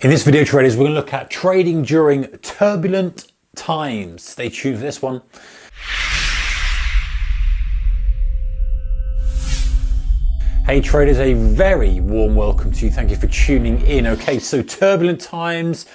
In this video, traders, we're going to look at trading during turbulent times. Stay tuned for this one. Hey traders, a very warm welcome to you. Thank you for tuning in. Okay, so turbulent times.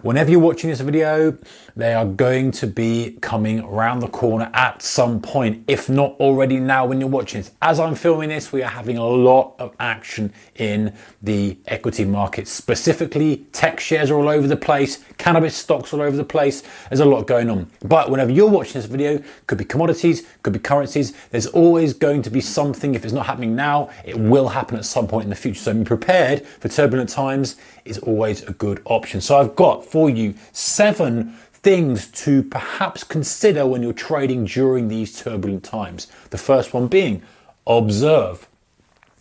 Whenever you're watching this video, they are going to be coming around the corner at some point, if not already now when you're watching this. As I'm filming this, we are having a lot of action in the equity markets. Specifically, tech shares are all over the place, cannabis stocks all over the place. There's a lot going on. But whenever you're watching this video, could be commodities, could be currencies, there's always going to be something. If it's not happening now, it will happen at some point in the future. So being prepared for turbulent times is always a good option. So I've got for you 7 things to perhaps consider when you're trading during these turbulent times. The first one being observe.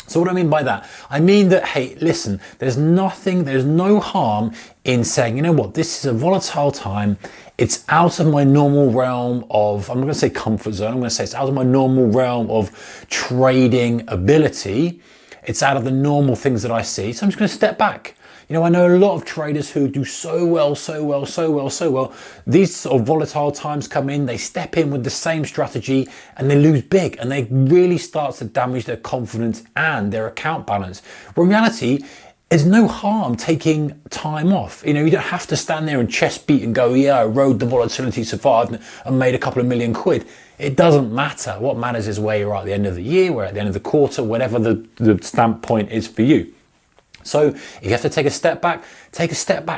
So what do I mean by that? I mean that, hey, listen, there's no harm in saying, you know what, this is a volatile time. It's out of my normal realm of, I'm not going to say comfort zone, I'm going to say it's out of my normal realm of trading ability. It's out of the normal things that I see. So I'm just going to step back. You know, I know a lot of traders who do so well. These sort of volatile times come in, they step in with the same strategy and they lose big, and they really start to damage their confidence and their account balance. Well, in reality, there's no harm taking time off. You know, you don't have to stand there and chest beat and go, yeah, I rode the volatility, survived and made a couple of million quid. It doesn't matter. What matters is where you're at the end of the year, where at the end of the quarter, whatever the stamp point is for you. So if you have to take a step back,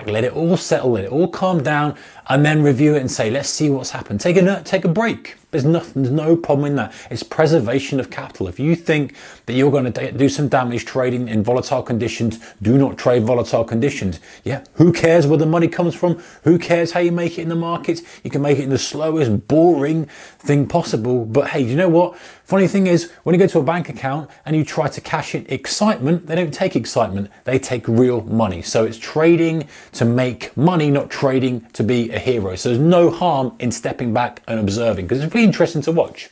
let it all settle, let it all calm down, and then review it and say, let's see what's happened. Take a break. There's no problem in that. It's preservation of capital. If you think that you're going to do some damage trading in volatile conditions, do not trade volatile conditions. Yeah, who cares where the money comes from? Who cares how you make it in the markets? You can make it in the slowest, boring thing possible. But hey, you know what? Funny thing is, when you go to a bank account and you try to cash in excitement, they don't take excitement. They take real money. So it's trading to make money, not trading to be a hero. So there's no harm in stepping back and observing, because it's really interesting to watch.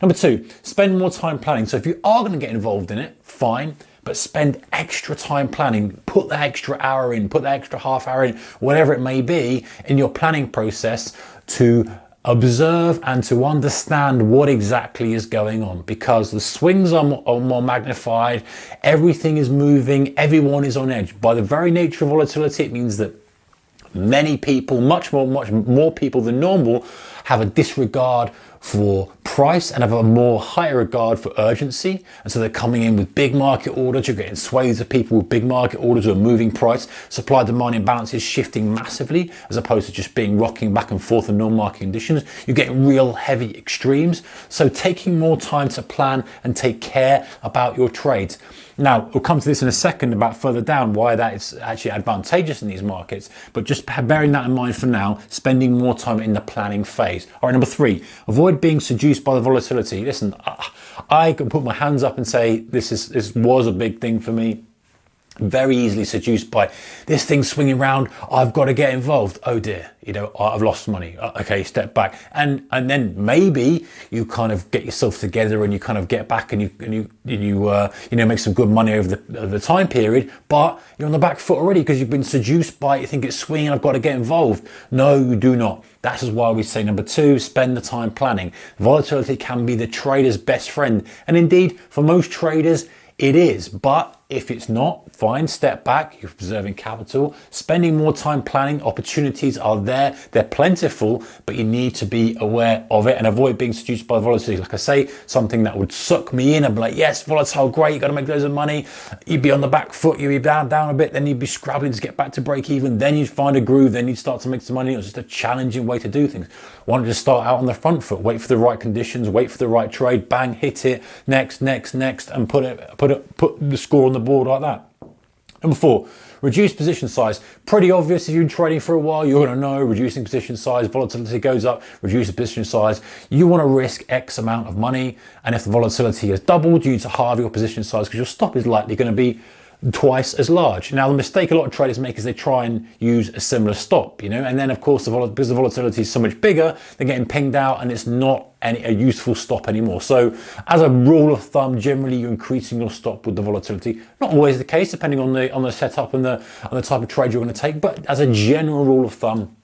Number 2, spend more time planning. So if you are going to get involved in it, fine, but spend extra time planning. Put that extra hour in, put that extra half hour in, whatever it may be in your planning process to observe and to understand what exactly is going on, because the swings are more magnified, everything is moving, everyone is on edge. By the very nature of volatility, it means that many people, much more people than normal, have a disregard for price and have a more higher regard for urgency. And so they're coming in with big market orders. You're getting swathes of people with big market orders who are moving price. Supply demand imbalance is shifting massively, as opposed to just being rocking back and forth in normal market conditions. You're getting real heavy extremes. So taking more time to plan and take care about your trades. Now, we'll come to this in a second about further down why that is actually advantageous in these markets, but just bearing that in mind for now, spending more time in the planning phase. All right, number 3, avoid being seduced by the volatility. Listen, I can put my hands up and say this was a big thing for me. Very easily seduced by this thing swinging around. I've got to get involved. Oh dear, you know, I've lost money. Okay, step back, and then maybe you kind of get yourself together and you kind of get back and you make some good money over the time period. But you're on the back foot already because you've been seduced by it. You think it's swinging. I've got to get involved. No, you do not. That is why we say number 2, spend the time planning. Volatility can be the trader's best friend, and indeed for most traders it is. But if it's not, fine, step back, you're preserving capital, spending more time planning. Opportunities are there, they're plentiful, but you need to be aware of it and avoid being seduced by volatility. Like I say, something that would suck me in and be like, yes, volatile, great, you got to make loads of money. You'd be on the back foot, you'd be down a bit, then you'd be scrabbling to get back to break even, then you'd find a groove, then you'd start to make some money. It was just a challenging way to do things. Why don't you just start out on the front foot, wait for the right conditions, wait for the right trade, bang, hit it, next, and put the score on the board like that. Number 4, reduce position size. Pretty obvious if you've been trading for a while, you're going to know reducing position size, volatility goes up, reduce the position size. You want to risk X amount of money, and if the volatility has doubled, you need to halve your position size because your stop is likely going to be twice as large. Now, the mistake a lot of traders make is they try and use a similar stop, and then of course, because the volatility is so much bigger, they're getting pinged out and it's not a useful stop anymore. So as a rule of thumb, generally you're increasing your stop with the volatility. Not always the case, depending on the setup and the type of trade you're going to take, but as a general rule of thumb,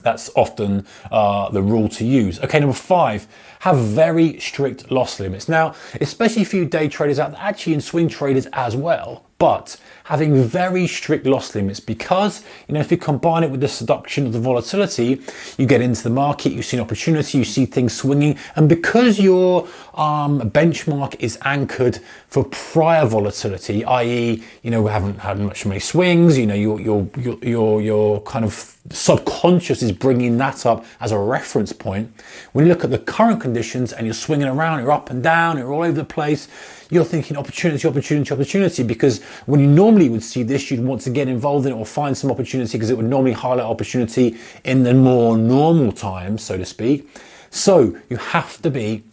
that's often the rule to use. Okay, number 5, have very strict loss limits. Now, especially for you day traders out there, actually in swing traders as well, but having very strict loss limits, because if you combine it with the seduction of the volatility, you get into the market, you see an opportunity, you see things swinging, and because your benchmark is anchored for prior volatility, i.e., we haven't had many swings, your kind of subconscious is bringing that up as a reference point. When you look at the current conditions and you're swinging around, you're up and down, you're all over the place, you're thinking opportunity, opportunity, opportunity, because when you normally would see this, you'd want to get involved in it or find some opportunity, because it would normally highlight opportunity in the more normal times, so to speak. So you have to be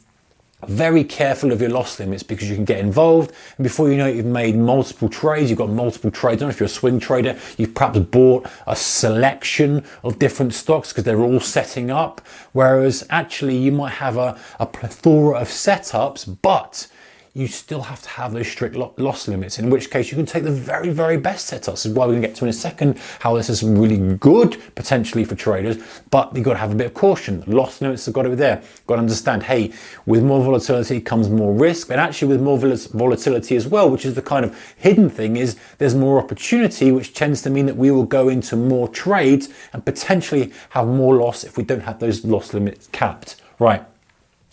very careful of your loss limits, because you can get involved and before you know it, you've made multiple trades, you've got multiple trades. I don't know if you're a swing trader, you've perhaps bought a selection of different stocks because they're all setting up, whereas actually you might have a plethora of setups, but you still have to have those strict loss limits, in which case you can take the very, very best setups. This is why we're going to get to in a second how this is really good potentially for traders, but you've got to have a bit of caution. Loss limits have got to be there. Got to understand, hey, with more volatility comes more risk, and actually with more volatility as well, which is the kind of hidden thing, is there's more opportunity, which tends to mean that we will go into more trades and potentially have more loss if we don't have those loss limits capped. Right.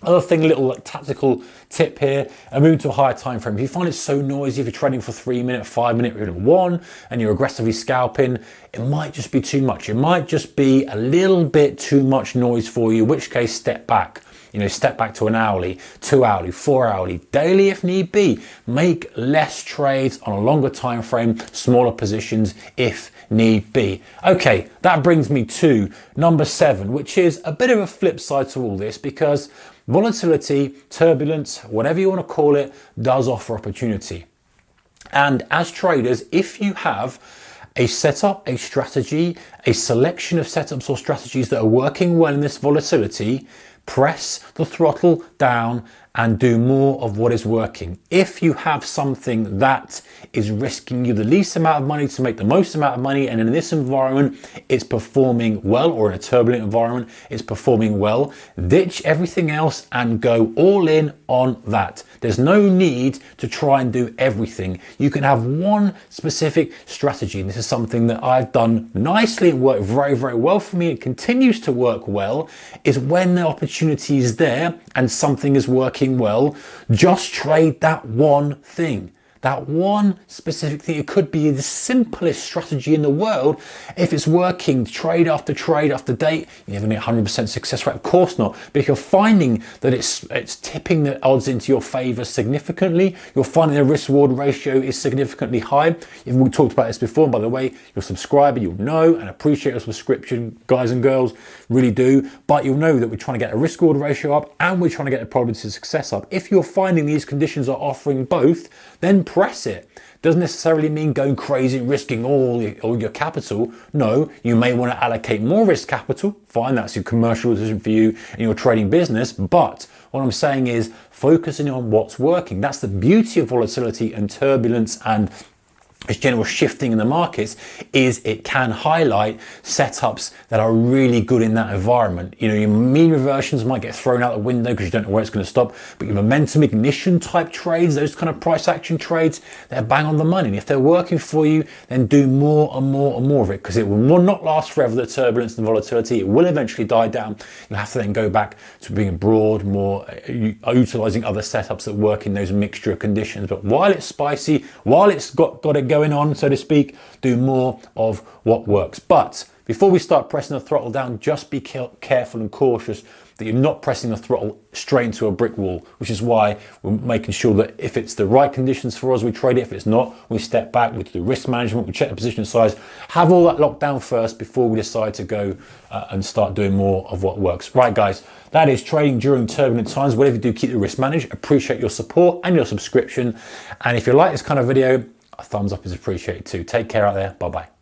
Other thing, little tactical tip here, and moving to a higher time frame. If you find it so noisy, if you're trading for 3 minute, 5 minute, or even 1, and you're aggressively scalping, it might just be too much. It might just be a little bit too much noise for you, in which case step back. Step back to an hourly, 2 hourly, 4 hourly, daily if need be. Make less trades on a longer time frame, smaller positions if need be. Okay, that brings me to number 7, which is a bit of a flip side to all this, because volatility, turbulence, whatever you want to call it, does offer opportunity. And as traders, if you have a setup, a strategy, a selection of setups or strategies that are working well in this volatility, press the throttle down and do more of what is working. If you have something that is risking you the least amount of money to make the most amount of money, and in this environment it's performing well, or in a turbulent environment it's performing well, ditch everything else and go all in on that. There's no need to try and do everything. You can have one specific strategy, and this is something that I've done nicely. It worked very, very well for me. It continues to work well, is when the opportunity is there and something is working well, just trade that one thing. That one specific thing. It could be the simplest strategy in the world. If it's working trade after date, you're never going to get 100% success rate. Of course not. But if you're finding that it's tipping the odds into your favor significantly, you're finding the risk reward ratio is significantly high. We talked about this before, and by the way, you're a subscriber, you'll know and appreciate your subscription, guys and girls, really do. But you'll know that we're trying to get a risk reward ratio up and we're trying to get a probability of success up. If you're finding these conditions are offering both, then press it. Doesn't necessarily mean going crazy, risking all your capital. No, you may want to allocate more risk capital. Fine, that's your commercial decision for you in your trading business. But what I'm saying is focusing on what's working. That's the beauty of volatility and turbulence and this general shifting in the markets, is it can highlight setups that are really good in that environment. Your mean reversions might get thrown out the window because you don't know where it's going to stop, but your momentum ignition type trades, those kind of price action trades, they're bang on the money. And if they're working for you, then do more and more and more of it, because it will not last forever, the turbulence and volatility. It will eventually die down. You'll have to then go back to being broad, more utilizing other setups that work in those mixture of conditions. But while it's spicy, while it's got it going on, so to speak, do more of what works. But before we start pressing the throttle down, just be careful and cautious that you're not pressing the throttle straight into a brick wall, which is why we're making sure that if it's the right conditions for us, we trade it. If it's not, we step back, we do risk management, we check the position size, have all that locked down first before we decide to go and start doing more of what works. Right, guys, that is trading during turbulent times. Whatever you do, keep the risk managed. Appreciate your support and your subscription. And if you like this kind of video, a thumbs up is appreciated too. Take care out there. Bye bye.